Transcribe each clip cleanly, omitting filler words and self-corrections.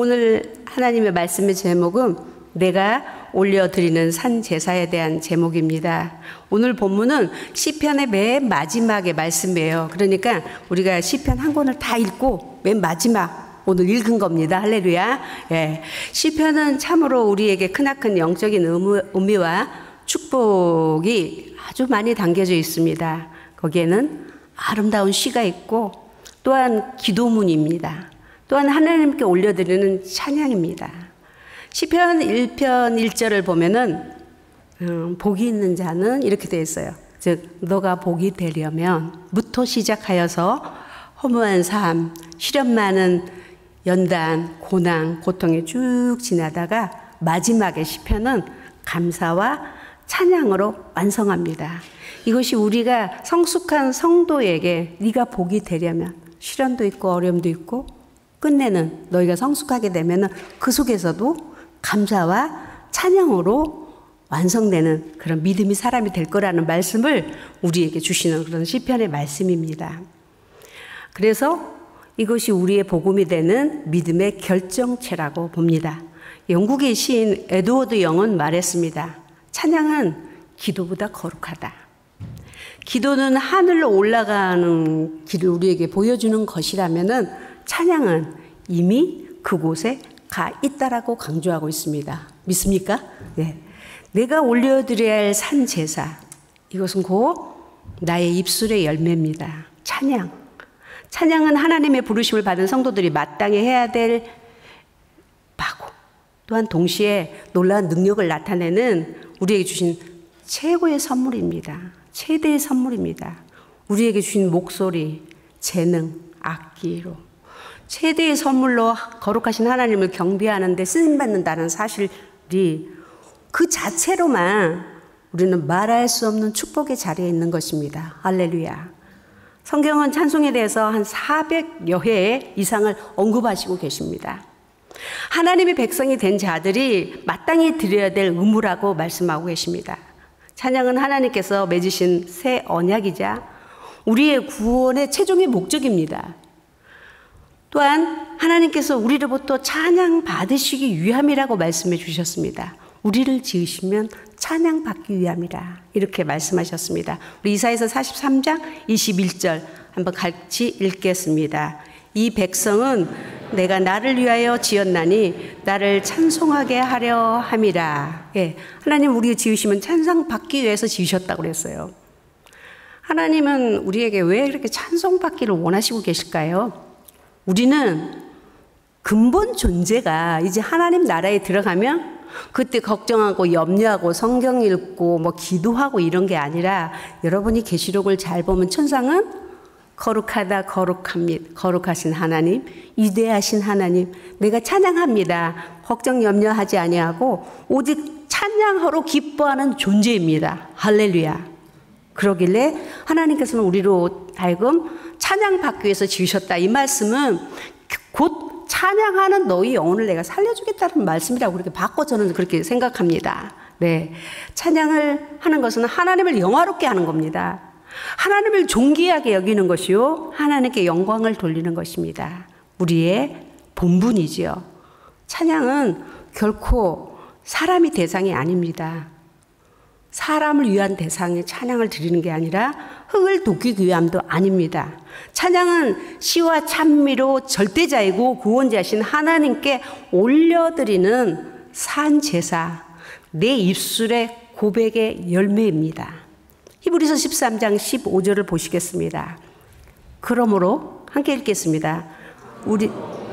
오늘 하나님의 말씀의 제목은 내가 올려드리는 산 제사에 대한 제목입니다. 오늘 본문은 시편의 맨 마지막의 말씀이에요. 그러니까 우리가 시편 한 권을 다 읽고 맨 마지막 오늘 읽은 겁니다. 할렐루야. 예. 시편은 참으로 우리에게 크나큰 영적인 의미와 축복이 아주 많이 담겨져 있습니다. 거기에는 아름다운 시가 있고 또한 기도문입니다. 또한 하나님께 올려드리는 찬양입니다. 시편 1편 1절을 보면은 복이 있는 자는 이렇게 되어 있어요. 즉 너가 복이 되려면 무토 시작하여서 허무한 삶, 시련 많은 연단, 고난, 고통에 쭉 지나다가 마지막에 시편은 감사와 찬양으로 완성합니다. 이것이 우리가 성숙한 성도에게 네가 복이 되려면 시련도 있고 어려움도 있고 끝내는 너희가 성숙하게 되면 그 속에서도 감사와 찬양으로 완성되는 그런 믿음이 사람이 될 거라는 말씀을 우리에게 주시는 그런 시편의 말씀입니다. 그래서 이것이 우리의 복음이 되는 믿음의 결정체라고 봅니다. 영국의 시인 에드워드 영은 말했습니다. 찬양은 기도보다 거룩하다. 기도는 하늘로 올라가는 길을 우리에게 보여주는 것이라면은 찬양은 이미 그곳에 가 있다라고 강조하고 있습니다. 믿습니까? 네. 내가 올려드려야 할 산 제사, 이것은 곧 나의 입술의 열매입니다. 찬양. 찬양은 하나님의 부르심을 받은 성도들이 마땅히 해야 될 바고 또한 동시에 놀라운 능력을 나타내는 우리에게 주신 최고의 선물입니다. 최대의 선물입니다. 우리에게 주신 목소리, 재능, 악기로 최대의 선물로 거룩하신 하나님을 경배하는 데 쓰임받는다는 사실이 그 자체로만 우리는 말할 수 없는 축복의 자리에 있는 것입니다. 할렐루야. 성경은 찬송에 대해서 한 400여 회 이상을 언급하시고 계십니다. 하나님의 백성이 된 자들이 마땅히 드려야 될 의무라고 말씀하고 계십니다. 찬양은 하나님께서 맺으신 새 언약이자 우리의 구원의 최종의 목적입니다. 또한 하나님께서 우리로부터 찬양 받으시기 위함이라고 말씀해 주셨습니다. 우리를 지으시면 찬양 받기 위함이라 이렇게 말씀하셨습니다. 우리 이사야서 43장 21절 한번 같이 읽겠습니다. 이 백성은 내가 나를 위하여 지었나니 나를 찬송하게 하려 함이라. 예, 하나님 우리 지으시면 찬송 받기 위해서 지으셨다고 그랬어요. 하나님은 우리에게 왜 이렇게 찬송 받기를 원하시고 계실까요? 우리는 근본 존재가 이제 하나님 나라에 들어가면 그때 걱정하고 염려하고 성경 읽고 뭐 기도하고 이런 게 아니라 여러분이 계시록을 잘 보면 천상은 거룩하다 거룩합니다. 거룩하신 하나님, 위대하신 하나님, 내가 찬양합니다. 걱정 염려하지 아니하고 오직 찬양하러 기뻐하는 존재입니다. 할렐루야. 그러길래 하나님께서는 우리로 하여금 찬양받기 위해서 지으셨다. 이 말씀은 곧 찬양하는 너희 영혼을 내가 살려주겠다는 말씀이라고 그렇게 바꿔 저는 그렇게 생각합니다. 네, 찬양을 하는 것은 하나님을 영화롭게 하는 겁니다. 하나님을 존귀하게 여기는 것이요 하나님께 영광을 돌리는 것입니다. 우리의 본분이지요. 찬양은 결코 사람이 대상이 아닙니다. 사람을 위한 대상에 찬양을 드리는 게 아니라 흙을 돕기 위함도 아닙니다. 찬양은 시와 찬미로 절대자이고 구원자신 하나님께 올려드리는 산 제사, 내 입술의 고백의 열매입니다. 히브리서 13장 15절을 보시겠습니다. 그러므로 함께 읽겠습니다.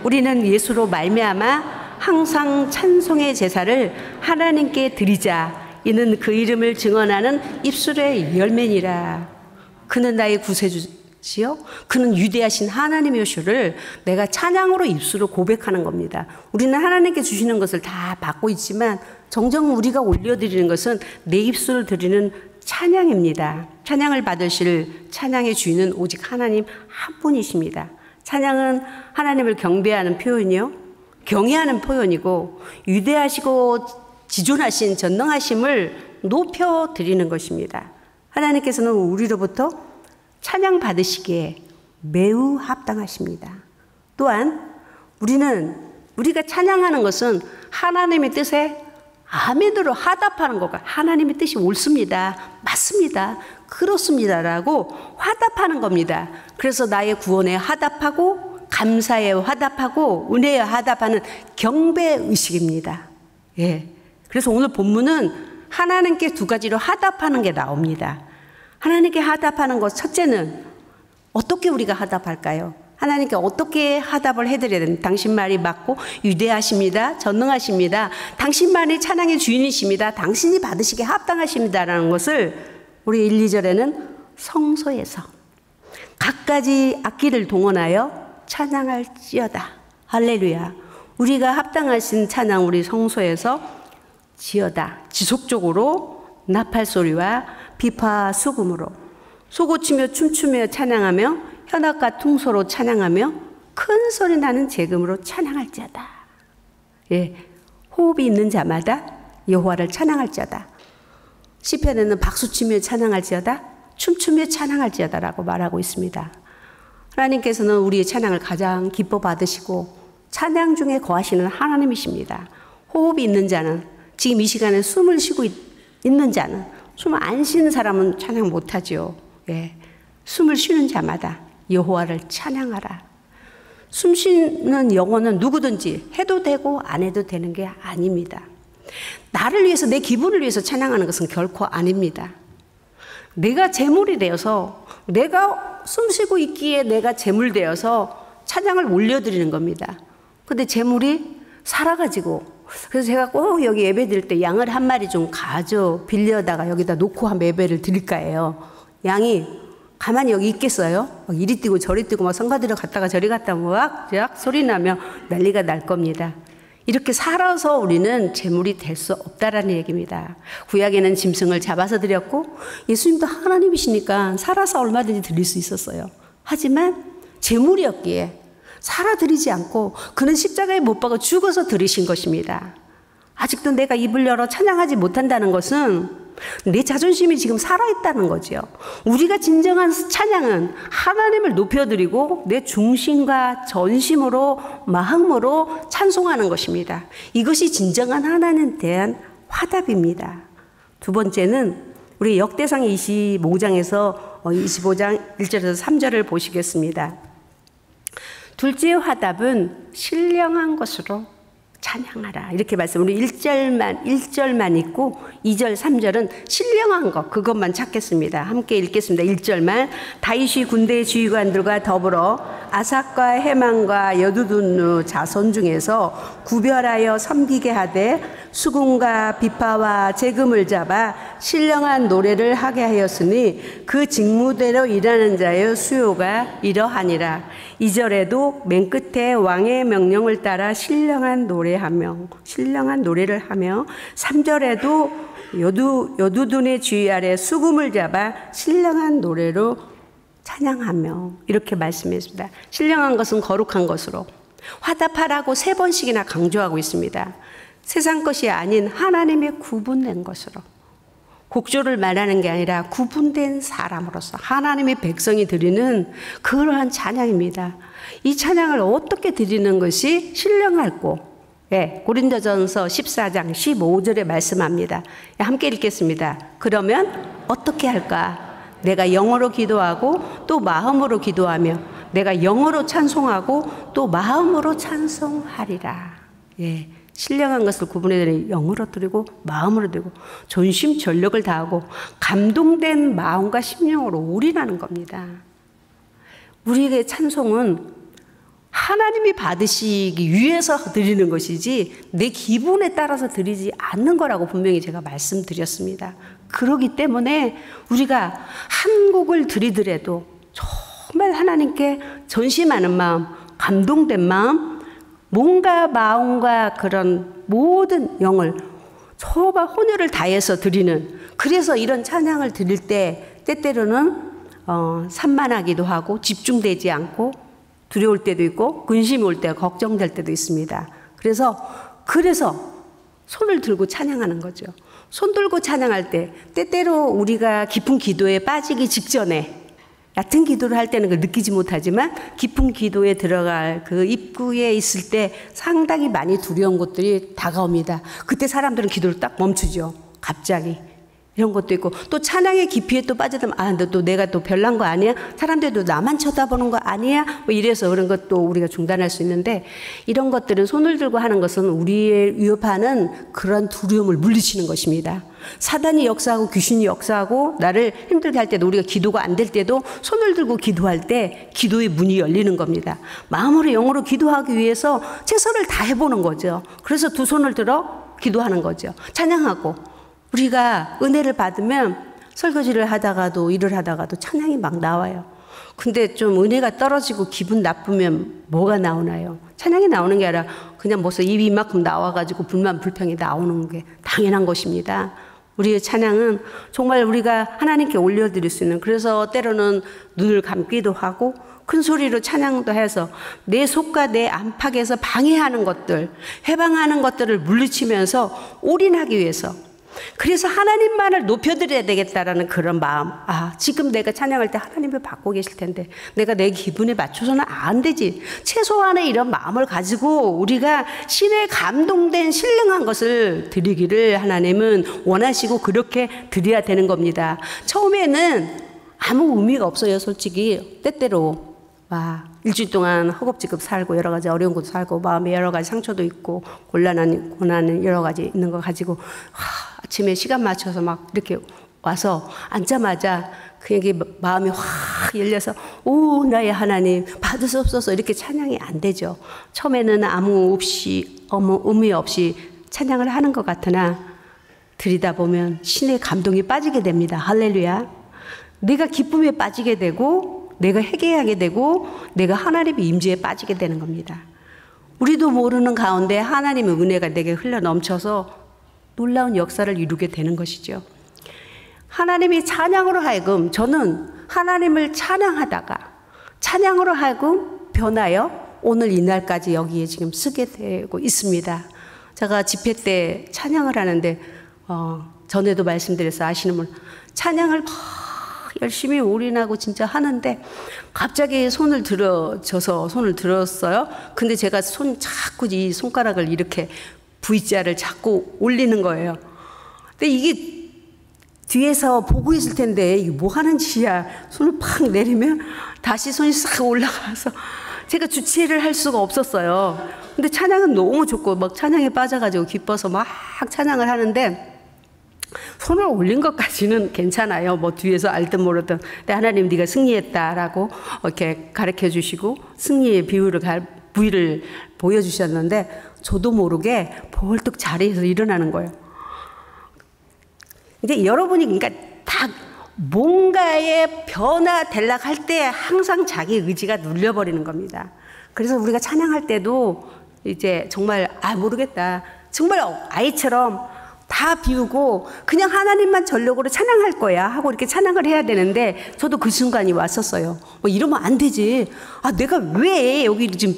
우리는 예수로 말미암아 항상 찬송의 제사를 하나님께 드리자. 이는 그 이름을 증언하는 입술의 열매니라. 그는 나의 구세주시요 그는 위대하신 하나님이시를 내가 찬양으로 입술로 고백하는 겁니다. 우리는 하나님께 주시는 것을 다 받고 있지만 정정 우리가 올려드리는 것은 내 입술을 드리는 찬양입니다. 찬양을 받으실 찬양의 주인은 오직 하나님 한 분이십니다. 찬양은 하나님을 경배하는 표현이요 경외하는 표현이고 위대하시고 지존하신 전능하심을 높여드리는 것입니다. 하나님께서는 우리로부터 찬양 받으시기에 매우 합당하십니다. 또한 우리는 우리가 찬양하는 것은 하나님의 뜻에 아멘으로 화답하는 것과 하나님의 뜻이 옳습니다. 맞습니다. 그렇습니다라고 화답하는 겁니다. 그래서 나의 구원에 화답하고 감사에 화답하고 은혜에 화답하는 경배의식입니다. 예. 그래서 오늘 본문은 하나님께 두 가지로 화답하는 게 나옵니다. 하나님께 화답하는 것 첫째는 어떻게 우리가 화답할까요? 하나님께 어떻게 화답을 해드려야 됩니까? 당신 말이 맞고 위대하십니다. 전능하십니다. 당신만이 찬양의 주인이십니다. 당신이 받으시기에 합당하십니다라는 것을 우리 1, 2절에는 성소에서 갖가지 악기를 동원하여 찬양할지어다. 할렐루야. 우리가 합당하신 찬양 우리 성소에서 지어다. 지속적으로 나팔소리와 비파 수금으로 소고치며 춤추며 찬양하며 현악과 퉁소로 찬양하며 큰 소리 나는 재금으로 찬양할지어다. 예, 호흡이 있는 자마다 여호와를 찬양할지어다. 시편에는 박수치며 찬양할지어다, 춤추며 찬양할지어다라고 말하고 있습니다. 하나님께서는 우리의 찬양을 가장 기뻐 받으시고 찬양 중에 거하시는 하나님이십니다. 호흡이 있는 자는, 지금 이 시간에 숨을 쉬고 있는 자는, 숨을 안 쉬는 사람은 찬양 못하죠. 예, 숨을 쉬는 자마다 여호와를 찬양하라. 숨 쉬는 영혼은 누구든지 해도 되고 안 해도 되는 게 아닙니다. 나를 위해서, 내 기분을 위해서 찬양하는 것은 결코 아닙니다. 내가 제물이 되어서, 내가 숨 쉬고 있기에 내가 제물 되어서 찬양을 올려드리는 겁니다. 근데 제물이 살아가지고, 그래서 제가 꼭 여기 예배 드릴 때 양을 한 마리 좀 빌려다가 여기다 놓고 한 예배를 드릴까 해요. 양이 가만히 여기 있겠어요? 막 이리 뛰고 저리 뛰고 막 성가대로 갔다가 저리 갔다 막 소리 나며 난리가 날 겁니다. 이렇게 살아서 우리는 제물이 될 수 없다라는 얘기입니다. 구약에는 짐승을 잡아서 드렸고 예수님도 하나님이시니까 살아서 얼마든지 드릴 수 있었어요. 하지만 제물이었기에 살아 드리지 않고 그는 십자가에 못 박아 죽어서 드리신 것입니다. 아직도 내가 입을 열어 찬양하지 못한다는 것은 내 자존심이 지금 살아있다는 거죠. 우리가 진정한 찬양은 하나님을 높여드리고 내 중심과 전심으로 마음으로 찬송하는 것입니다. 이것이 진정한 하나님에 대한 화답입니다. 두 번째는 우리 역대상 25장에서 25장 1절에서 3절을 보시겠습니다. 둘째 화답은 신령한 것으로 찬양하라. 이렇게 말씀. 우리 1절만 읽고 2절, 3절은 신령한 것, 그것만 찾겠습니다. 함께 읽겠습니다. 1절만. 다윗이 군대의 지휘관들과 더불어 아삭과 해만과 여두둔 자손 중에서 구별하여 섬기게 하되 수금과 비파와 재금을 잡아 신령한 노래를 하게 하였으니 그 직무대로 일하는 자의 수요가 이러하니라. 2절에도 맨 끝에 왕의 명령을 따라 신령한 노래를 하며 3절에도 여두둔의 주의 아래 수금을 잡아 신령한 노래로 찬양하며 이렇게 말씀했습니다. 신령한 것은 거룩한 것으로 화답하라고 3번씩이나 강조하고 있습니다. 세상 것이 아닌 하나님의 구분된 것으로, 곡조를 말하는 게 아니라 구분된 사람으로서 하나님의 백성이 드리는 그러한 찬양입니다. 이 찬양을 어떻게 드리는 것이 신령할고, 고린도전서 14장 15절에 말씀합니다. 함께 읽겠습니다. 그러면 어떻게 할까? 내가 영어로 기도하고 또 마음으로 기도하며 내가 영어로 찬송하고 또 마음으로 찬송하리라. 신령한 것을 구분해드리니 영으로 드리고 마음으로 드리고 전심 전력을 다하고 감동된 마음과 심령으로 올인하는 겁니다. 우리의 찬송은 하나님이 받으시기 위해서 드리는 것이지 내 기분에 따라서 드리지 않는 거라고 분명히 제가 말씀드렸습니다. 그렇기 때문에 우리가 한 곡을 드리더라도 정말 하나님께 전심하는 마음, 감동된 마음, 몸과 마음과 그런 모든 영을 소와 혼혈을 다해서 드리는, 그래서 이런 찬양을 드릴 때 때때로는 산만하기도 하고 집중되지 않고 두려울 때도 있고 근심이 올 때 걱정될 때도 있습니다. 그래서 손을 들고 찬양하는 거죠. 손 들고 찬양할 때 때때로 우리가 깊은 기도에 빠지기 직전에 얕은 기도를 할 때는 그걸 느끼지 못하지만 깊은 기도에 들어갈 그 입구에 있을 때 상당히 많이 두려운 것들이 다가옵니다. 그때 사람들은 기도를 딱 멈추죠. 갑자기. 이런 것도 있고 또 찬양의 깊이에 또 빠져들면 너 또 내가 또 별난 거 아니야? 사람들도 나만 쳐다보는 거 아니야? 뭐 이래서 그런 것도 우리가 중단할 수 있는데 이런 것들은 손을 들고 하는 것은 우리의 위협하는 그런 두려움을 물리치는 것입니다. 사단이 역사하고 귀신이 역사하고 나를 힘들게 할 때도 우리가 기도가 안 될 때도 손을 들고 기도할 때 기도의 문이 열리는 겁니다. 마음으로 영으로 기도하기 위해서 최선을 다해보는 거죠. 그래서 두 손을 들어 기도하는 거죠. 찬양하고 우리가 은혜를 받으면 설거지를 하다가도 일을 하다가도 찬양이 막 나와요. 근데 좀 은혜가 떨어지고 기분 나쁘면 뭐가 나오나요? 찬양이 나오는 게 아니라 그냥 벌써 입이 이만큼 나와가지고 불만 불평이 나오는 게 당연한 것입니다. 우리의 찬양은 정말 우리가 하나님께 올려드릴 수 있는, 그래서 때로는 눈을 감기도 하고 큰 소리로 찬양도 해서 내 속과 내 안팎에서 방해하는 것들, 해방하는 것들을 물리치면서 올인하기 위해서, 그래서 하나님만을 높여드려야 되겠다라는 그런 마음. 지금 내가 찬양할 때 하나님을 받고 계실 텐데 내가 내 기분에 맞춰서는 안 되지. 최소한의 이런 마음을 가지고 우리가 신의 감동된 신령한 것을 드리기를 하나님은 원하시고 그렇게 드려야 되는 겁니다. 처음에는 아무 의미가 없어요. 솔직히 때때로 일주일 동안 허겁지겁 살고 여러 가지 어려운 것도 살고 마음에 여러 가지 상처도 있고 곤란한 고난은 여러 가지 있는 거 가지고 아침에 시간 맞춰서 막 이렇게 와서 앉자마자 그게 마음이 확 열려서 오 나의 하나님 받으시옵소서 이렇게 찬양이 안 되죠. 처음에는 아무 의미 없이 찬양을 하는 것 같으나 들이다 보면 신의 감동이 빠지게 됩니다. 할렐루야. 내가 기쁨에 빠지게 되고 내가 회개하게 되고 내가 하나님의 임재에 빠지게 되는 겁니다. 우리도 모르는 가운데 하나님의 은혜가 내게 흘러 넘쳐서 놀라운 역사를 이루게 되는 것이죠. 하나님이 찬양으로 하여금, 저는 하나님을 찬양하다가 찬양으로 하여금 변하여 오늘 이날까지 여기에 지금 쓰게 되고 있습니다. 제가 집회 때 찬양을 하는데 전에도 말씀드려서 아시는 분, 찬양을 막 열심히 올인하고 진짜 하는데 갑자기 손을 들었어요. 근데 제가 자꾸 이 손가락을 이렇게 V자를 자꾸 올리는 거예요. 근데 이게 뒤에서 보고 있을 텐데 이게 뭐 하는 짓이야. 손을 팍 내리면 다시 손이 싹 올라가서 제가 주체를 할 수가 없었어요. 근데 찬양은 너무 좋고 막 찬양에 빠져가지고 기뻐서 막 찬양을 하는데 손을 올린 것까지는 괜찮아요. 뭐 뒤에서 알든 모르든. 근데 하나님 네가 승리했다라고 이렇게 가르쳐 주시고 승리의 부위를 보여주셨는데 저도 모르게 벌떡 자리에서 일어나는 거예요. 이제 여러분이 그러니까 다 뭔가에 변화되려고 할 때 항상 자기 의지가 눌려버리는 겁니다. 그래서 우리가 찬양할 때도 이제 정말 모르겠다. 정말 아이처럼 다 비우고 그냥 하나님만 전력으로 찬양할 거야 하고 이렇게 찬양을 해야 되는데 저도 그 순간이 왔었어요. 이러면 안 되지. 내가 왜 여기 지금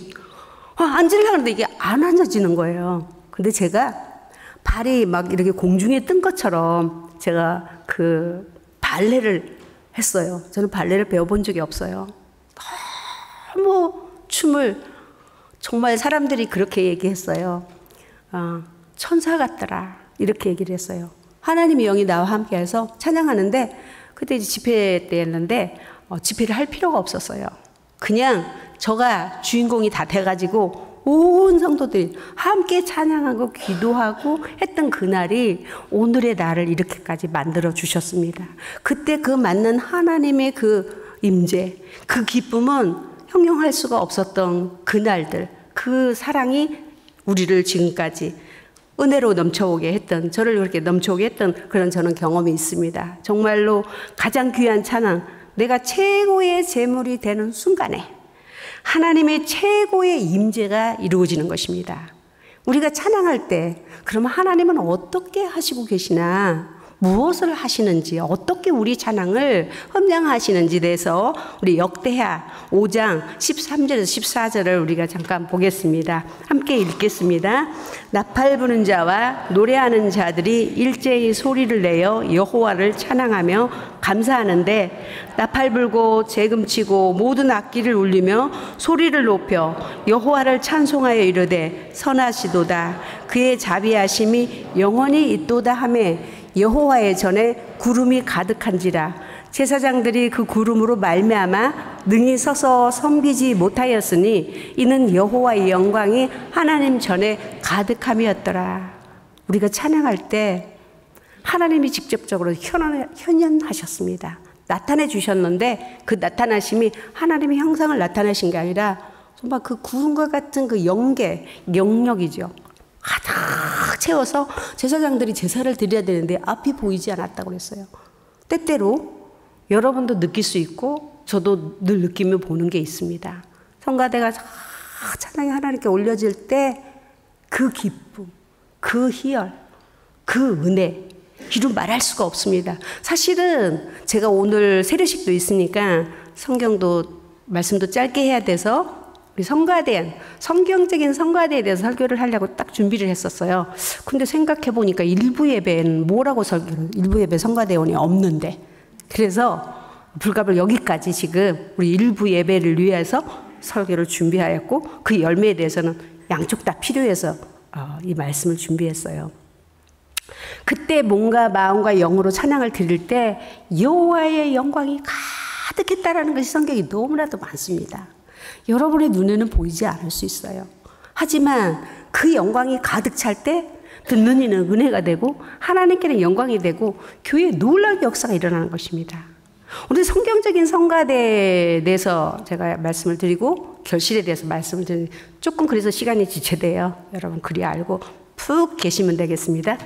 앉으려고 하는데 이게 안 앉아지는 거예요. 근데 제가 발이 막 이렇게 공중에 뜬 것처럼 제가 그 발레를 했어요. 저는 발레를 배워본 적이 없어요. 너무 춤을 정말 사람들이 그렇게 얘기했어요. 천사 같더라. 이렇게 얘기를 했어요. 하나님의 영이 나와 함께해서 찬양하는데 그때 이제 집회 때였는데 집회를 할 필요가 없었어요. 그냥 저가 주인공이 다 돼가지고 온 성도들이 함께 찬양하고 기도하고 했던 그날이 오늘의 나를 이렇게까지 만들어 주셨습니다. 그때 그 맞는 하나님의 그 임재, 그 기쁨은 형용할 수가 없었던 그날들, 그 사랑이 우리를 지금까지 은혜로 넘쳐오게 했던, 저를 그렇게 넘쳐오게 했던 그런 저는 경험이 있습니다. 정말로 가장 귀한 찬양, 내가 최고의 제물이 되는 순간에 하나님의 최고의 임재가 이루어지는 것입니다. 우리가 찬양할 때 그러면 하나님은 어떻게 하시고 계시나, 무엇을 하시는지, 어떻게 우리 찬양을 흠양하시는지 대해서 우리 역대하 5장 13절에서 14절을 우리가 잠깐 보겠습니다. 함께 읽겠습니다. 나팔 부는 자와 노래하는 자들이 일제히 소리를 내어 여호와를 찬양하며 감사하는데 나팔 불고 재금치고 모든 악기를 울리며 소리를 높여 여호와를 찬송하여 이르되 선하시도다. 그의 자비하심이 영원히 있도다 하며 여호와의 전에 구름이 가득한지라. 제사장들이 그 구름으로 말미암아 능히 서서 섬기지 못하였으니 이는 여호와의 영광이 하나님 전에 가득함이었더라. 우리가 찬양할 때 하나님이 직접적으로 현현하셨습니다. 나타내 주셨는데 그 나타나심이 하나님의 형상을 나타내신 게 아니라 정말 그 구름과 같은 그 영계, 영역이죠. 가득 채워서 제사장들이 제사를 드려야 되는데 앞이 보이지 않았다고 그랬어요. 때때로 여러분도 느낄 수 있고 저도 늘 느끼며 보는 게 있습니다. 성가대가 찬양이 하나님께 올려질 때 그 기쁨, 그 희열, 그 은혜, 이루 말할 수가 없습니다. 사실은 제가 오늘 세례식도 있으니까 성경도 말씀도 짧게 해야 돼서 우리 성가대, 성경적인 성가대에 대해서 설교를 하려고 딱 준비를 했었어요. 근데 생각해 보니까 일부 예배는 뭐라고 설교를, 일부 예배 성가대원이 없는데, 그래서 불가불 여기까지 지금 우리 일부 예배를 위해서 설교를 준비하였고 그 열매에 대해서는 양쪽 다 필요해서 이 말씀을 준비했어요. 그때 몸과 마음과 영으로 찬양을 드릴 때 여호와의 영광이 가득했다라는 것이 성경이 너무나도 많습니다. 여러분의 눈에는 보이지 않을 수 있어요. 하지만 그 영광이 가득 찰 때 듣는 이는 은혜가 되고 하나님께는 영광이 되고 교회에 놀라운 역사가 일어나는 것입니다. 오늘 성경적인 성가대에 대해서 제가 말씀을 드리고 결실에 대해서 말씀을 드리고 조금 그래서 시간이 지체돼요. 여러분 그리 알고 푹 계시면 되겠습니다.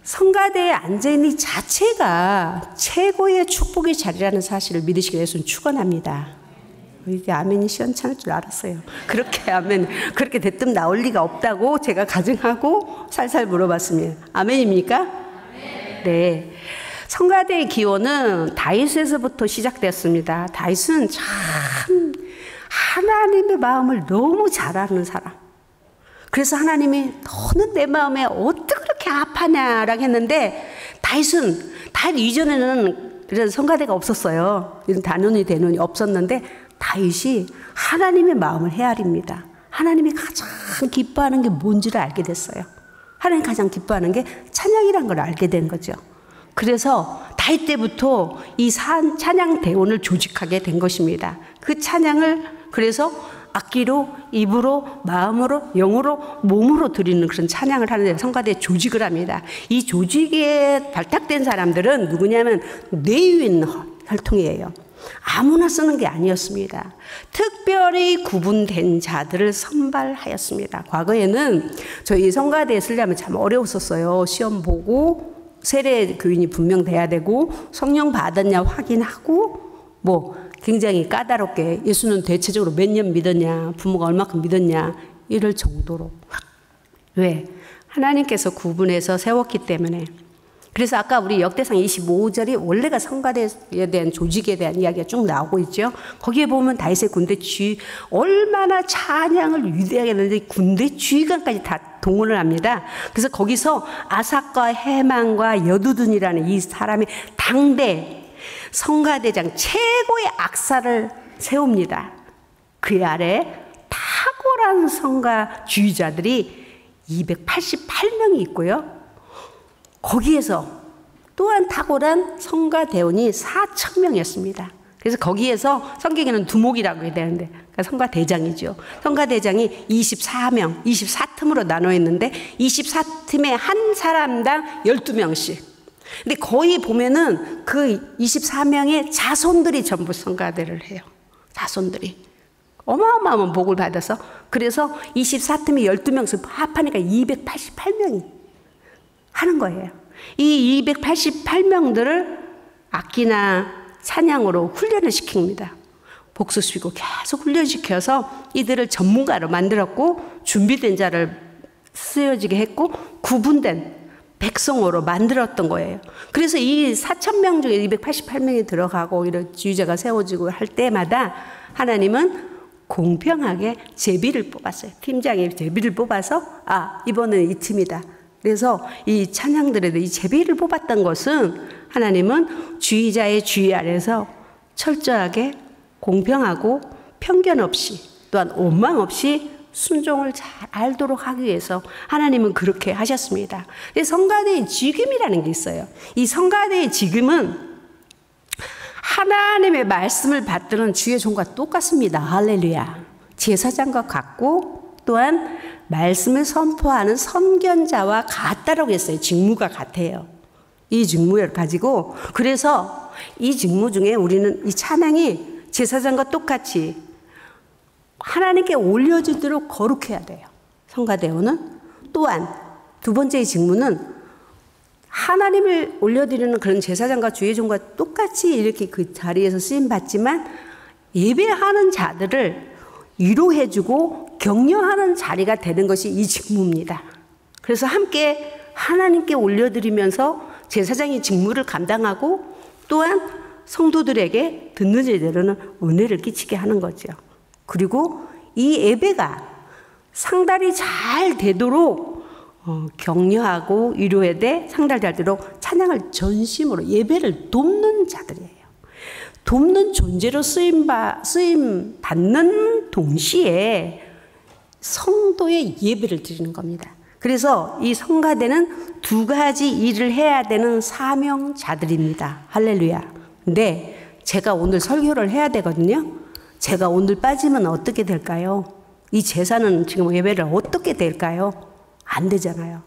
성가대에 앉아있는 이 자체가 최고의 축복의 자리라는 사실을 믿으시기 위해서는 축원합니다. 이게 아멘이 시원찮을 줄 알았어요. 그렇게 아멘, 그렇게 대뜸 나올 리가 없다고 제가 가정하고 살살 물어봤습니다. 아멘입니까? 네. 성가대의 기원은 다윗에서부터 시작되었습니다. 다윗은 참 하나님의 마음을 너무 잘 아는 사람. 그래서 하나님이 너는 내 마음에 어떻게 그렇게 아파냐라고 했는데 다윗 이전에는 이런 성가대가 없었어요. 이런 단원이 대원이 없었는데 다윗이 하나님의 마음을 헤아립니다. 하나님이 가장 기뻐하는 게 뭔지를 알게 됐어요. 하나님이 가장 기뻐하는 게 찬양이란 걸 알게 된 거죠. 그래서 다윗 때부터 이 찬양 대원을 조직하게 된 것입니다. 그 찬양을 그래서 악기로, 입으로, 마음으로, 영으로, 몸으로 드리는 그런 찬양을 하는데 성가대 조직을 합니다. 이 조직에 발탁된 사람들은 누구냐면 레위인 혈통이에요. 아무나 쓰는 게 아니었습니다. 특별히 구분된 자들을 선발하였습니다. 과거에는 저희 성가대에 쓰려면 참 어려웠었어요. 시험 보고 세례 교인이 분명 돼야 되고 성령 받았냐 확인하고 굉장히 까다롭게 예수는 대체적으로 몇 년 믿었냐, 부모가 얼마큼 믿었냐 이럴 정도로. 왜? 하나님께서 구분해서 세웠기 때문에. 그래서 아까 우리 역대상 25절이 원래가 성가대에 대한 조직에 대한 이야기가 쭉 나오고 있죠. 거기에 보면 다윗의 군대 주의, 얼마나 찬양을 위대하게 했는데 군대 주의관까지 다 동원을 합니다. 그래서 거기서 아삭과 해만과 여두둔이라는 이 사람이 당대 성가대장 최고의 악사를 세웁니다. 그 아래 탁월한 성가주의자들이 288명이 있고요. 거기에서 또한 탁월한 성가대원이 4,000명이었습니다. 그래서 거기에서 성경에는 두목이라고 해야 되는데 그러니까 성가대장이죠. 성가대장이 24명, 24틈으로 나눠 있는데 24틈에 한 사람당 12명씩. 근데 거의 보면은 그 24명의 자손들이 전부 성가대를 해요. 자손들이. 어마어마한 복을 받아서 그래서 24틈이 12명씩 합하니까 288명이 하는 거예요. 이 288명들을 악기나 찬양으로 훈련을 시킵니다. 복수 쉬고 계속 훈련시켜서 이들을 전문가로 만들었고 준비된 자를 쓰여지게 했고 구분된 백성으로 만들었던 거예요. 그래서 이 4,000명 중에 288명이 들어가고 이런 지휘자가 세워지고 할 때마다 하나님은 공평하게 제비를 뽑았어요. 팀장이 제비를 뽑아서 이번엔 이 팀이다. 그래서 이 찬양들에도 이 제비를 뽑았던 것은 하나님은 지휘자의 지휘 아래서 철저하게 공평하고 편견 없이 또한 원망 없이 순종을 잘 알도록 하기 위해서 하나님은 그렇게 하셨습니다. 성가대의 직임이라는 게 있어요. 이 성가대의 직임은 하나님의 말씀을 받드는 주의 종과 똑같습니다. 할렐루야. 제사장과 같고 또한 말씀을 선포하는 선견자와 같다라고 했어요. 직무가 같아요. 이 직무를 가지고 그래서 이 직무 중에 우리는 이 찬양이 제사장과 똑같이 하나님께 올려지도록 거룩해야 돼요. 성가대원은 또한 두 번째의 직무는 하나님을 올려드리는 그런 제사장과 주의 종과 똑같이 이렇게 그 자리에서 쓰임 받지만 예배하는 자들을 위로해주고 격려하는 자리가 되는 것이 이 직무입니다. 그래서 함께 하나님께 올려드리면서 제사장이 직무를 감당하고 또한 성도들에게 듣는 이대로는 은혜를 끼치게 하는 거죠. 그리고 이 예배가 상달이 잘 되도록 격려하고 위로해야 돼 상달 잘 되도록 찬양을 전심으로 예배를 돕는 자들이에요. 돕는 존재로 쓰임 받는 동시에 성도의 예배를 드리는 겁니다. 그래서 이 성가대는 두 가지 일을 해야 되는 사명자들입니다. 할렐루야. 근데 제가 오늘 설교를 해야 되거든요. 제가 오늘 빠지면 어떻게 될까요? 이 제사는 지금 예배를 어떻게 될까요? 안 되잖아요.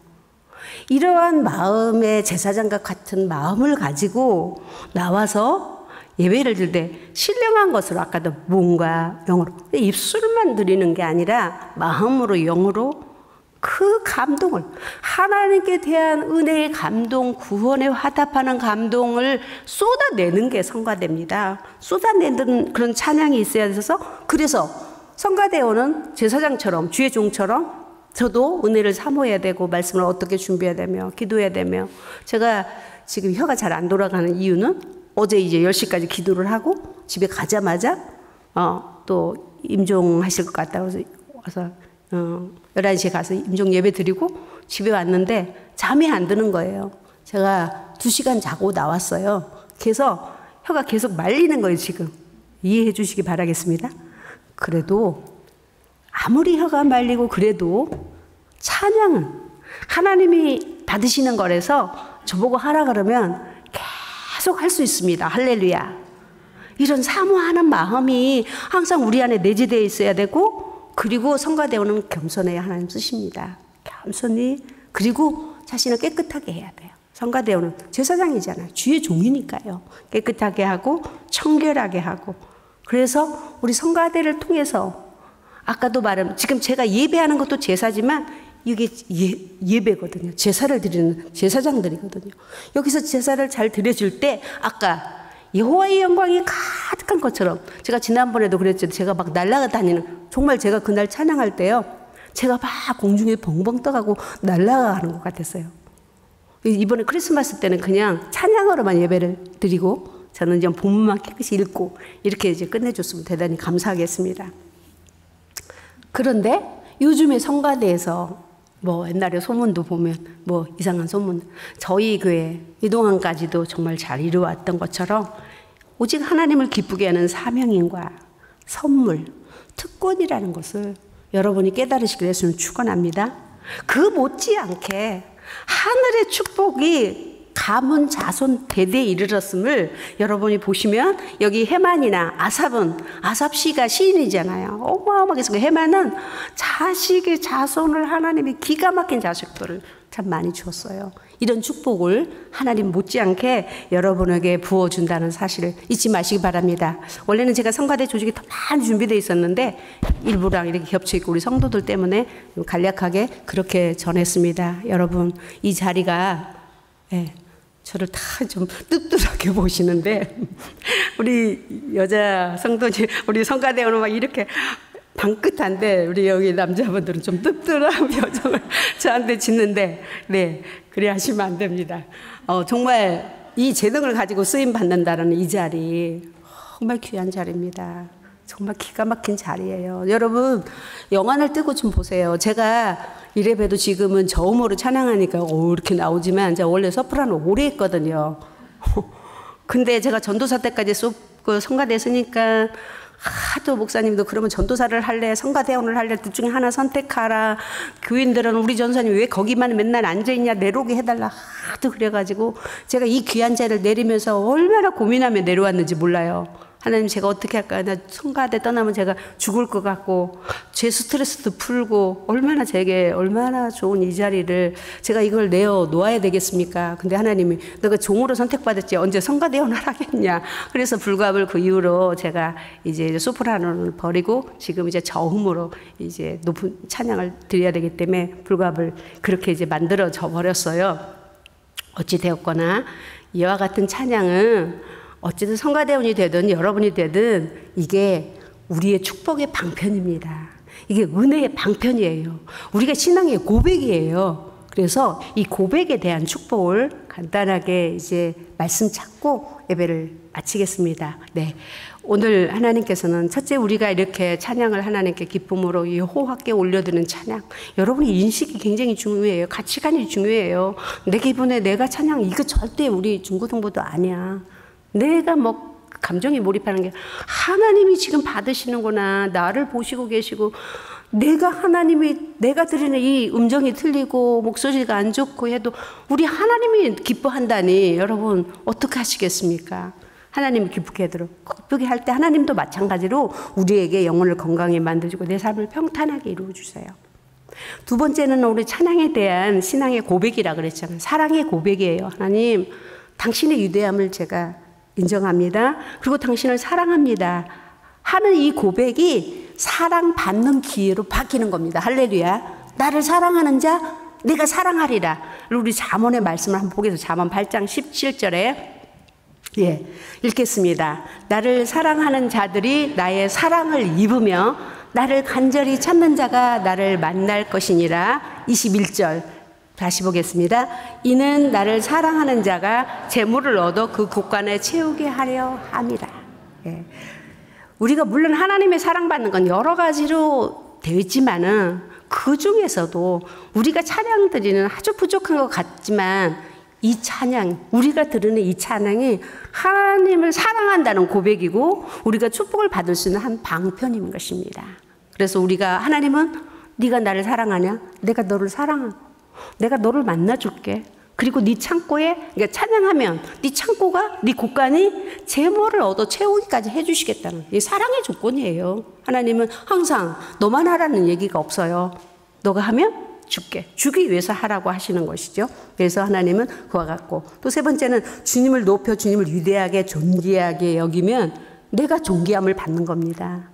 이러한 마음의 제사장과 같은 마음을 가지고 나와서 예배를 드릴 때 신령한 것으로 아까도 몸과 영으로 입술만 드리는 게 아니라 마음으로 영으로 그 감동을 하나님께 대한 은혜의 감동, 구원에 화답하는 감동을 쏟아내는 게 성가대입니다. 쏟아내는 그런 찬양이 있어야 돼서 그래서 성가대원은 제사장처럼 주의 종처럼 저도 은혜를 사모해야 되고 말씀을 어떻게 준비해야 되며 기도해야 되며 제가 지금 혀가 잘 안 돌아가는 이유는 어제 이제 10시까지 기도를 하고 집에 가자마자 또 임종하실 것 같다고 와서 11시에 가서 임종 예배 드리고 집에 왔는데 잠이 안 드는 거예요. 제가 2시간 자고 나왔어요. 그래서 혀가 계속 말리는 거예요. 지금 이해해 주시기 바라겠습니다. 그래도 아무리 혀가 말리고 그래도 찬양은 하나님이 받으시는 거라서 저보고 하라 그러면 계속 할 수 있습니다. 할렐루야. 이런 사모하는 마음이 항상 우리 안에 내재되어 있어야 되고 그리고 성가대원은 겸손해야 하나님 쓰십니다. 겸손히 그리고 자신을 깨끗하게 해야 돼요. 성가대원은 제사장이잖아요. 주의 종이니까요. 깨끗하게 하고 청결하게 하고 그래서 우리 성가대를 통해서 아까도 말한 지금 제가 예배하는 것도 제사지만 이게 예배거든요. 제사를 드리는 제사장들이거든요. 여기서 제사를 잘 드려줄 때 아까 여호와의 영광이 가득한 것처럼 제가 지난번에도 그랬죠. 제가 막 날아다니는 정말 제가 그날 찬양할 때요. 제가 막 공중에 벙벙 떠가고 날아가는 것 같았어요. 이번에 크리스마스 때는 그냥 찬양으로만 예배를 드리고 저는 이제 본문만 깨끗이 읽고 이렇게 이제 끝내줬으면 대단히 감사하겠습니다. 그런데 요즘에 성가대에서 뭐 옛날에 소문도 보면 뭐 이상한 소문 저희 교회 이동안까지도 정말 잘 이루어왔던 것처럼 오직 하나님을 기쁘게 하는 사명인과 선물, 특권이라는 것을 여러분이 깨달으시길 예수는 축원합니다. 그 못지않게 하늘의 축복이 가문 자손 대대에 이르렀음을 여러분이 보시면 여기 헤만이나 아삽 씨가 시인이잖아요. 어마어마하게 그 헤만은 자식의 자손을 하나님이 기가 막힌 자식들을 참 많이 주었어요. 이런 축복을 하나님 못지않게 여러분에게 부어준다는 사실을 잊지 마시기 바랍니다. 원래는 제가 성가대 조직이 더 많이 준비되어 있었는데 일부랑 이렇게 겹쳐있고 우리 성도들 때문에 간략하게 그렇게 전했습니다. 여러분 이 자리가 저를 다 좀 뜨뜻하게 보시는데 우리 여자 성도님 우리 성가대원은 막 이렇게 방긋한데 우리 여기 남자분들은 좀 뜨뜻한 표정을 저한테 짓는데 네, 그래 하시면 안 됩니다. 정말 이 재능을 가지고 쓰임 받는다는 이 자리 정말 귀한 자리입니다. 정말 기가 막힌 자리예요. 여러분 영안을 뜨고 좀 보세요. 제가 이래봬도 지금은 저음으로 찬양하니까 이렇게 나오지만 제가 원래 소프라노 오래 했거든요. 근데 제가 전도사 때까지 성가대 쓰니까 하도 목사님도 그러면 전도사를 할래 성가대원을 할래 둘 중에 하나 선택하라. 교인들은 우리 전사님 왜 거기만 맨날 앉아있냐 내려오게 해달라 하도 그래가지고 제가 이 귀한 자리를 내리면서 얼마나 고민하며 내려왔는지 몰라요. 하나님 제가 어떻게 할까요? 나 성가대 떠나면 제가 죽을 것 같고 제 스트레스도 풀고 얼마나 제게 얼마나 좋은 이 자리를 제가 이걸 내어 놓아야 되겠습니까? 근데 하나님이 너가 종으로 선택받았지 언제 성가대원을 하겠냐? 그래서 불가합을 그 이후로 제가 이제 소프라노를 버리고 지금 이제 저음으로 이제 높은 찬양을 드려야 되기 때문에 불가합을 그렇게 이제 만들어져 버렸어요. 어찌 되었거나 이와 같은 찬양은 어쨌든 성가대원이 되든 여러분이 되든 이게 우리의 축복의 방편입니다. 이게 은혜의 방편이에요. 우리가 신앙의 고백이에요. 그래서 이 고백에 대한 축복을 간단하게 이제 말씀 찾고 예배를 마치겠습니다. 네. 오늘 하나님께서는 첫째 우리가 이렇게 찬양을 하나님께 기쁨으로 여호와께 올려드리는 찬양. 여러분의 인식이 굉장히 중요해요. 가치관이 중요해요. 내 기분에 내가 찬양 이거 절대 우리 중고등부도 아니야. 내가 뭐 감정에 몰입하는 게 하나님이 지금 받으시는구나. 나를 보시고 계시고 내가 드리는 이 음정이 틀리고 목소리가 안 좋고 해도 우리 하나님이 기뻐한다니 여러분 어떻게 하시겠습니까? 하나님이 기쁘게 할 때 하나님도 마찬가지로 우리에게 영혼을 건강히 만들어주고 내 삶을 평탄하게 이루어주세요. 두 번째는 우리 찬양에 대한 신앙의 고백이라 그랬잖아요. 사랑의 고백이에요. 하나님 당신의 위대함을 제가 인정합니다. 그리고 당신을 사랑합니다. 하는 이 고백이 사랑받는 기회로 바뀌는 겁니다. 할렐루야. 나를 사랑하는 자 내가 사랑하리라. 우리 잠언의 말씀을 한번 보겠습니다. 잠언 8장 17절에 예, 읽겠습니다. 나를 사랑하는 자들이 나의 사랑을 입으며 나를 간절히 찾는 자가 나를 만날 것이니라. 21절 다시 보겠습니다. 이는 나를 사랑하는 자가 재물을 얻어 그 곳간에 채우게 하려 함이라. 예. 우리가 물론 하나님의 사랑받는 건 여러 가지로 되어 있지만은 그 중에서도 우리가 찬양 드리는 아주 부족한 것 같지만 이 찬양, 우리가 들으는 이 찬양이 하나님을 사랑한다는 고백이고 우리가 축복을 받을 수 있는 한 방편인 것입니다. 그래서 우리가 하나님은 네가 나를 사랑하냐? 내가 너를 사랑하고 내가 너를 만나줄게. 그리고 네 창고에 그러니까 찬양하면 네 창고가 네 곳간이 재물을 얻어 채우기까지 해주시겠다는 이 사랑의 조건이에요. 하나님은 항상 너만 하라는 얘기가 없어요. 너가 하면 줄게. 주기 위해서 하라고 하시는 것이죠. 그래서 하나님은 그와 같고 또 세 번째는 주님을 높여 주님을 위대하게 존귀하게 여기면 내가 존귀함을 받는 겁니다.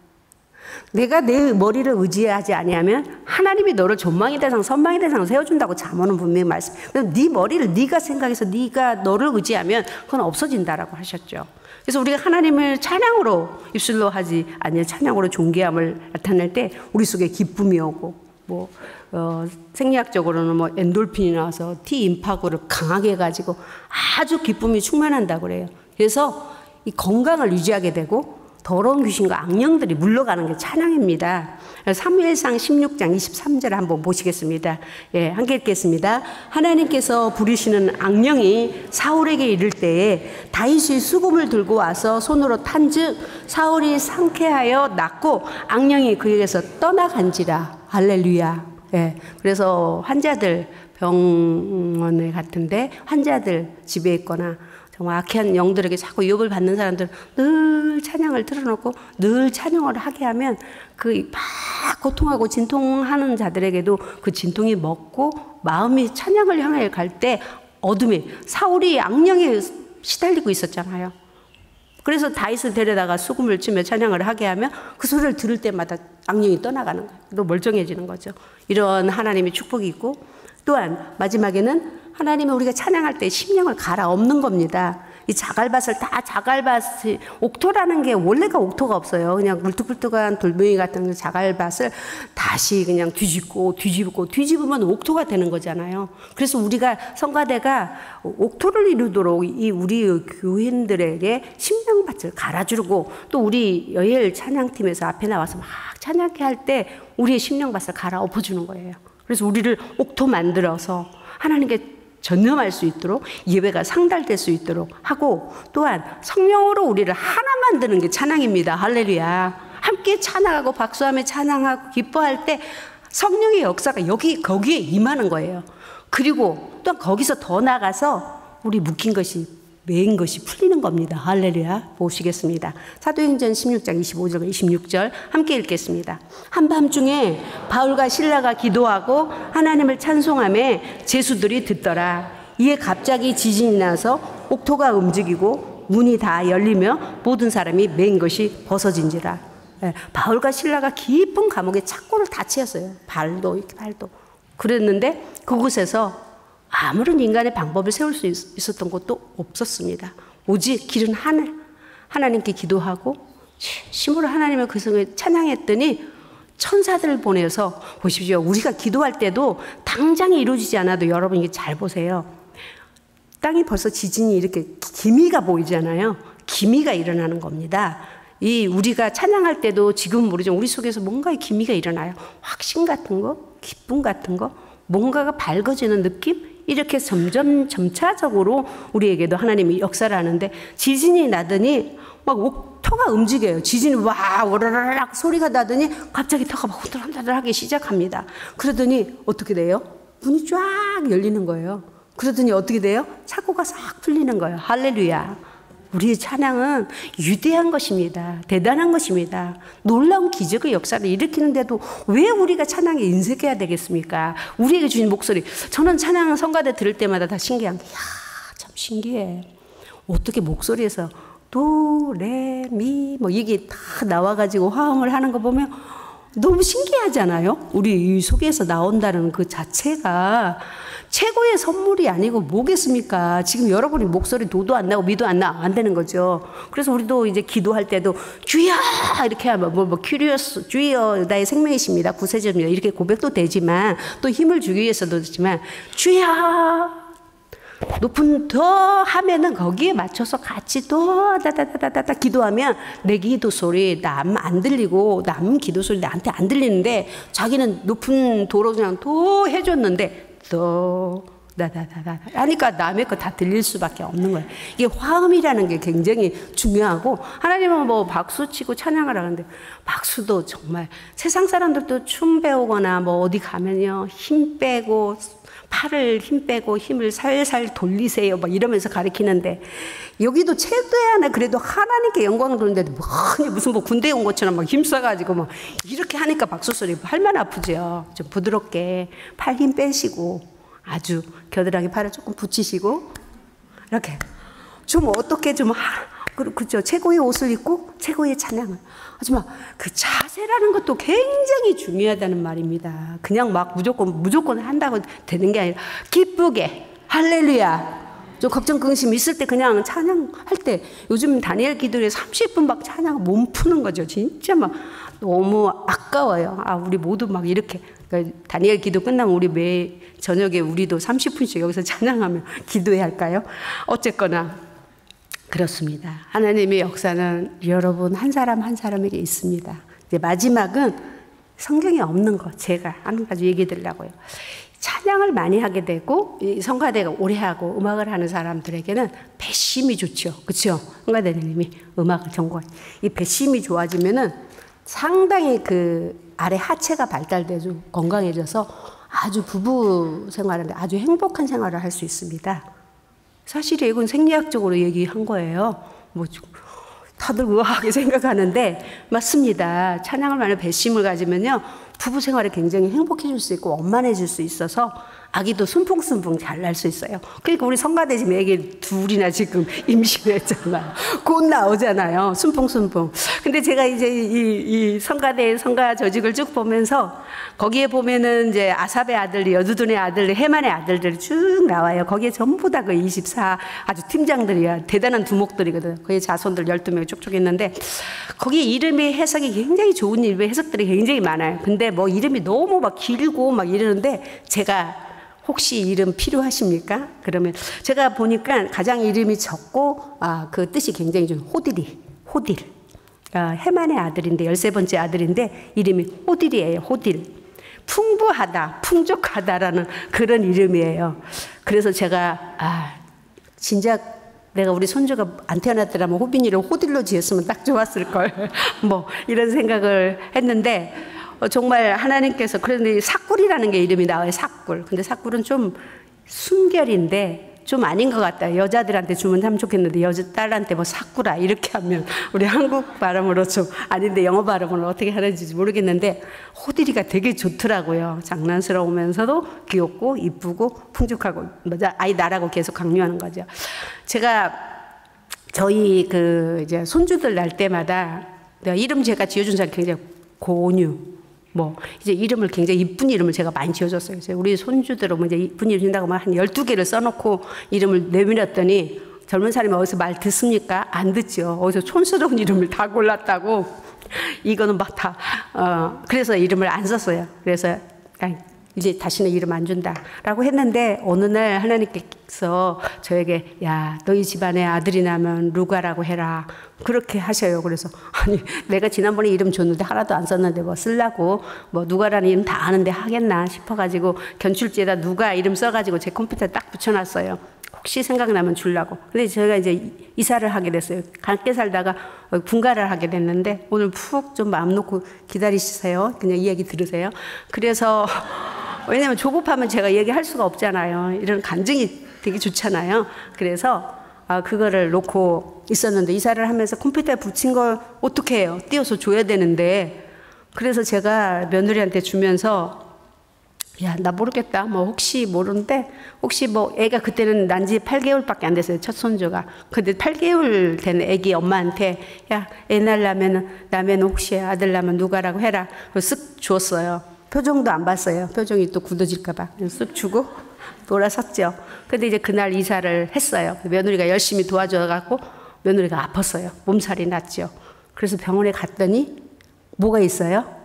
내가 내 머리를 의지하지 아니하면 하나님이 너를 존망의 대상, 선망의 대상을 세워준다고 잠언은 분명히 말씀. 네 머리를 네가 생각해서 네가 너를 의지하면 그건 없어진다라고 하셨죠. 그래서 우리가 하나님을 찬양으로 입술로 하지 아니면 찬양으로 존귀함을 나타낼 때 우리 속에 기쁨이 오고 생리학적으로는 뭐 엔돌핀이 나와서 T 임파고를 강하게 해가지고 아주 기쁨이 충만한다고 그래요. 그래서 이 건강을 유지하게 되고 더러운 귀신과 악령들이 물러가는 게 찬양입니다. 사무엘상 16장 23절 한번 보시겠습니다. 예, 함께 읽겠습니다. 하나님께서 부리시는 악령이 사울에게 이를 때에 다윗이 수금을 들고 와서 손으로 탄즉 사울이 상쾌하여 낫고 악령이 그에게서 떠나간지라. 할렐루야. 예, 그래서 환자들 병원에 같은데 환자들 집에 있거나 정말 악한 영들에게 자꾸 유혹을 받는 사람들 늘 찬양을 틀어놓고 늘 찬양을 하게 하면 그 막 고통하고 진통하는 자들에게도 그 진통이 먹고 마음이 찬양을 향해 갈 때 어둠이 사울이 악령에 시달리고 있었잖아요. 그래서 다윗을 데려다가 수금을 치며 찬양을 하게 하면 그 소리를 들을 때마다 악령이 떠나가는 거예요. 또 멀쩡해지는 거죠. 이런 하나님의 축복이 있고 또한 마지막에는 하나님은 우리가 찬양할 때 심령을 갈아엎는 겁니다. 이 자갈밭을 다 자갈밭이 옥토라는 게 원래가 옥토가 없어요. 그냥 물뚝불뚝한 돌멩이 같은 자갈밭을 다시 그냥 뒤집으면 옥토가 되는 거잖아요. 그래서 우리가 성가대가 옥토를 이루도록 이 우리 교인들에게 심령밭을 갈아주고 또 우리 여엘 찬양팀에서 앞에 나와서 막 찬양케 할 때 우리의 심령밭을 갈아 엎어주는 거예요. 그래서 우리를 옥토 만들어서 하나님께 전념할 수 있도록 예배가 상달될 수 있도록 하고 또한 성령으로 우리를 하나 만드는 게 찬양입니다. 할렐루야. 함께 찬양하고 박수하며 찬양하고 기뻐할 때 성령의 역사가 거기에 임하는 거예요. 그리고 또 거기서 더 나가서 우리 묶인 것이 매인 것이 풀리는 겁니다. 할렐루야. 보시겠습니다. 사도행전 16장 25절 26절 함께 읽겠습니다. 한밤중에 바울과 실라가 기도하고 하나님을 찬송하며 제수들이 듣더라. 이에 갑자기 지진이 나서 옥토가 움직이고 문이 다 열리며 모든 사람이 매인 것이 벗어진지라. 바울과 실라가 깊은 감옥에 착고를 다 치었어요. 발도. 그랬는데 그곳에서 아무런 인간의 방법을 세울 수 있었던 것도 없었습니다. 오직 길은 하나님께 기도하고 심으로 하나님의 그 성을 찬양했더니 천사들을 보내서 보십시오. 우리가 기도할 때도 당장에 이루어지지 않아도 여러분 이게 잘 보세요. 땅이 벌써 지진이 이렇게 기미가 보이잖아요. 기미가 일어나는 겁니다. 우리가 찬양할 때도 지금 모르지만 우리 속에서 뭔가의 기미가 일어나요. 확신 같은 거, 기쁨 같은 거, 뭔가가 밝아지는 느낌? 이렇게 점차적으로 우리에게도 하나님이 역사를 하는데 지진이 나더니 막 옥토가 움직여요. 지진이 와 오라라락 소리가 나더니 갑자기 터가 막 후들후들하기 시작합니다. 그러더니 어떻게 돼요? 문이 쫙 열리는 거예요. 그러더니 어떻게 돼요? 착고가 싹 풀리는 거예요. 할렐루야. 우리의 찬양은 위대한 것입니다. 대단한 것입니다. 놀라운 기적의 역사를 일으키는데도 왜 우리가 찬양에 인색해야 되겠습니까? 우리에게 주신 목소리. 저는 찬양 성가대 들을 때마다 다 신기한 게, 참 신기해. 어떻게 목소리에서 도, 레, 미, 이게 다 나와가지고 화음을 하는 거 보면 너무 신기하잖아요? 우리 이 속에서 나온다는 그 자체가 최고의 선물이 아니고 뭐겠습니까? 지금 여러분이 목소리 도도 안 나고 미도 안 되는 거죠. 그래서 우리도 이제 기도할 때도 주여 이렇게 하면 큐리어스 주여 나의 생명이십니다. 구세주입니다. 이렇게 고백도 되지만 또 힘을 주기 위해서도 되지만 주여 높은 더 하면은 거기에 맞춰서 같이 더 다다다다다 기도하면 내 기도 소리 남 안 들리고 남 기도 소리 나한테 안 들리는데 자기는 높은 도로 그냥 더 해줬는데 더 다다다다 하니까 남의 거 다 들릴 수밖에 없는 거예요. 이게 화음이라는 게 굉장히 중요하고 하나님은 박수 치고 찬양을 하는데 박수도 정말 세상 사람들도 춤 배우거나 어디 가면요 힘 빼고 팔을 힘 빼고 힘을 살살 돌리세요 이러면서 가르치는데 여기도 최대한의 그래도 하나님께 영광을 돌리는데 무슨 군대에 온 것처럼 막 힘써가지고 이렇게 하니까 박수 소리 할만 아프죠. 좀 부드럽게 팔 힘 빼시고 아주 겨드랑이 팔을 조금 붙이시고 이렇게 좀 어떻게 좀 그렇죠. 최고의 옷을 입고 최고의 찬양을 하지만 그 자세라는 것도 굉장히 중요하다는 말입니다. 그냥 무조건 한다고 되는 게 아니라 기쁘게 할렐루야. 좀 걱정 근심 있을 때 그냥 찬양할 때 요즘 다니엘 기도에 30분 막 찬양 몸 푸는 거죠. 진짜 너무 아까워요. 우리 모두 이렇게 그러니까 다니엘 기도 끝나면 우리 매 저녁에 우리도 30분씩 여기서 찬양하며 기도해야 할까요? 어쨌거나 그렇습니다. 하나님의 역사는 여러분 한 사람 한 사람에게 있습니다. 이제 마지막은 성경에 없는 거 제가 한 가지 얘기 드리려고요. 찬양을 많이 하게 되고 이 성가대가 오래 하고 음악을 하는 사람들에게는 배심이 좋죠. 그렇죠? 성가대님이 음악을 전공. 이 배심이 좋아지면은 상당히 그 아래 하체가 발달돼서 건강해져서 아주 부부 생활하는데 아주 행복한 생활을 할 수 있습니다. 사실 이건 생리학적으로 얘기한 거예요. 다들 우아하게 생각하는데 맞습니다. 찬양을 많이 배심을 가지면요 부부 생활이 굉장히 행복해질 수 있고 원만해질 수 있어서 아기도 순풍순풍 잘 날 수 있어요. 그러니까 우리 성가대 지금 애기 둘이나 지금 임신했잖아요. 곧 나오잖아요. 순풍순풍. 근데 제가 이제 이 성가대 성가 조직을 쭉 보면서 거기에 보면은 이제 아삽의 아들이, 여두둔의 아들, 해만의 아들들이 쭉 나와요. 거기에 전부 다 그 24 아주 팀장들이야. 대단한 두목들이거든. 거기 자손들 12명 쭉쭉 있는데 거기 이름이 해석이 굉장히 좋은 이름의 해석들이 굉장히 많아요. 근데 뭐 이름이 너무 막 길고 막 이러는데 제가 혹시 이름 필요하십니까? 그러면 제가 보니까 가장 이름이 적고 그 뜻이 굉장히 좀 호딜. 해만의 아들인데 13번째 아들인데 이름이 호딜이에요. 호딜. 풍부하다, 풍족하다라는 그런 이름이에요. 그래서 제가 진작 내가 우리 손주가 안 태어났더라면 호빈 이름 호딜로 지었으면 딱 좋았을걸. 뭐 이런 생각을 했는데 정말 하나님께서 그런데 사꿀이라는 게 이름이 나와요. 사꿀. 근데 사꿀은 좀 순결인데 좀 아닌 것 같다. 여자들한테 주면 참 좋겠는데 여자 딸한테 뭐 사꾸라 이렇게 하면 우리 한국 발음으로 좀 아닌데 영어 발음으로 어떻게 하는지 모르겠는데 호딜이가 되게 좋더라고요. 장난스러우면서도 귀엽고 이쁘고 풍족하고 아이 나라고 계속 강요하는 거죠. 제가 저희 이제 손주들 날 때마다 내가 이름 제가 지어준 사람 굉장히 고뉴 뭐 이제 이름을 굉장히 이쁜 이름을 제가 많이 지어줬어요. 우리 손주들은 이제 이쁜 이름 준다고 한 12개를 써놓고 이름을 내밀었더니 젊은 사람이 어디서 말 듣습니까? 안 듣죠. 어디서 촌스러운 이름을 다 골랐다고. 이거는 막 다 그래서 이름을 안 썼어요. 그래서 이제 다시는 이름 안 준다라고 했는데 어느 날 하나님께서 저에게 야 너희 집안에 아들이 나면 루가라고 해라 그렇게 하셔요. 그래서 아니 내가 지난번에 이름 줬는데 하나도 안 썼는데 뭐 쓰려고 뭐 누가라는 이름 다 아는데 하겠나 싶어가지고 견출지에다 누가 이름 써가지고 제 컴퓨터에 딱 붙여놨어요. 혹시 생각나면 주려고. 근데 제가 이제 이사를 하게 됐어요. 함께 살다가 분가를 하게 됐는데 오늘 푹 좀 마음 놓고 기다리세요. 그냥 이야기 들으세요. 그래서 왜냐면 조급하면 제가 얘기할 수가 없잖아요. 이런 간증이 되게 좋잖아요. 그래서 그거를 놓고 있었는데 이사를 하면서 컴퓨터에 붙인 걸 어떻게 해요? 띄워서 줘야 되는데 그래서 제가 며느리한테 주면서 야, 나 모르겠다. 뭐 혹시 모르는데 혹시 뭐 애가 그때는 난 지 8개월밖에 안 됐어요. 첫 손주가. 근데 8개월 된 애기 엄마한테 야, 애 낳으려면 혹시 아들 낳으면 누가라고 해라. 쓱 주었어요. 표정도 안 봤어요. 표정이 또 굳어질까 봐. 쓱 주고 돌아섰죠. 근데 이제 그날 이사를 했어요. 며느리가 열심히 도와줘갖고 며느리가 아팠어요. 몸살이 났죠. 그래서 병원에 갔더니 뭐가 있어요?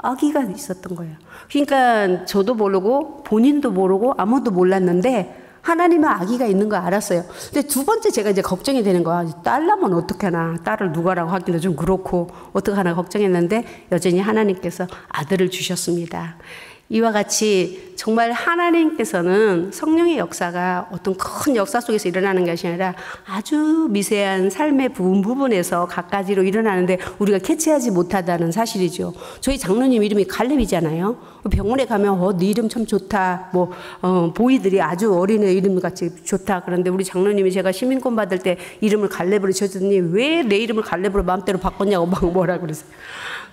아기가 있었던 거예요. 그러니까 저도 모르고 본인도 모르고 아무도 몰랐는데 하나님은 아기가 있는 거 알았어요. 근데 두 번째 제가 이제 걱정이 되는 거야. 딸 낳으면 어떡하나. 딸을 누가라고 하기도 좀 그렇고 어떡하나 걱정했는데 여전히 하나님께서 아들을 주셨습니다. 이와 같이 정말 하나님께서는 성령의 역사가 어떤 큰 역사 속에서 일어나는 것이 아니라 아주 미세한 삶의 부분에서 갖가지로 일어나는데 우리가 캐치하지 못하다는 사실이죠. 저희 장로님 이름이 갈렙이잖아요. 병원에 가면 네 이름 참 좋다. 뭐 보이들이 아주 어린애 이름같이 좋다. 그런데 우리 장로님이 제가 시민권 받을 때 이름을 갈렙으로 지어줬더니 왜 내 이름을 갈렙으로 마음대로 바꿨냐고 막 뭐라 그러세요.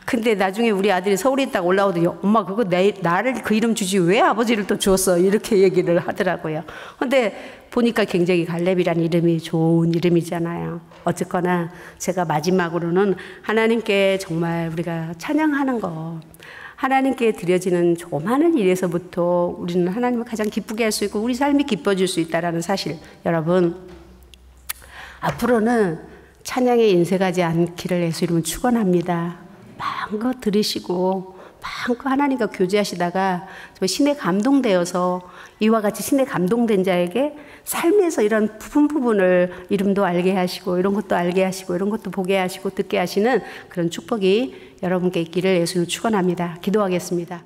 근데 나중에 우리 아들이 서울에 있다가 올라오더니 엄마 그거 나를 그 이름 주지 왜 아버지를 또 줬어 이렇게 얘기를 하더라고요. 근데 보니까 굉장히 갈렙이라는 이름이 좋은 이름이잖아요. 어쨌거나 제가 마지막으로는 하나님께 정말 우리가 찬양하는 거 하나님께 드려지는 조그마한 일에서부터 우리는 하나님을 가장 기쁘게 할 수 있고 우리 삶이 기뻐질 수 있다는 사실 여러분 앞으로는 찬양에 인색하지 않기를 예수 이름으로 축원합니다. 마음껏 들으시고 마음껏 하나님과 교제하시다가 신에 감동되어서 이와 같이 신에 감동된 자에게 삶에서 이런 부분을 이름도 알게 하시고 이런 것도 알게 하시고 이런 것도 보게 하시고 듣게 하시는 그런 축복이 여러분께 있기를 예수님으로 축원합니다. 기도하겠습니다.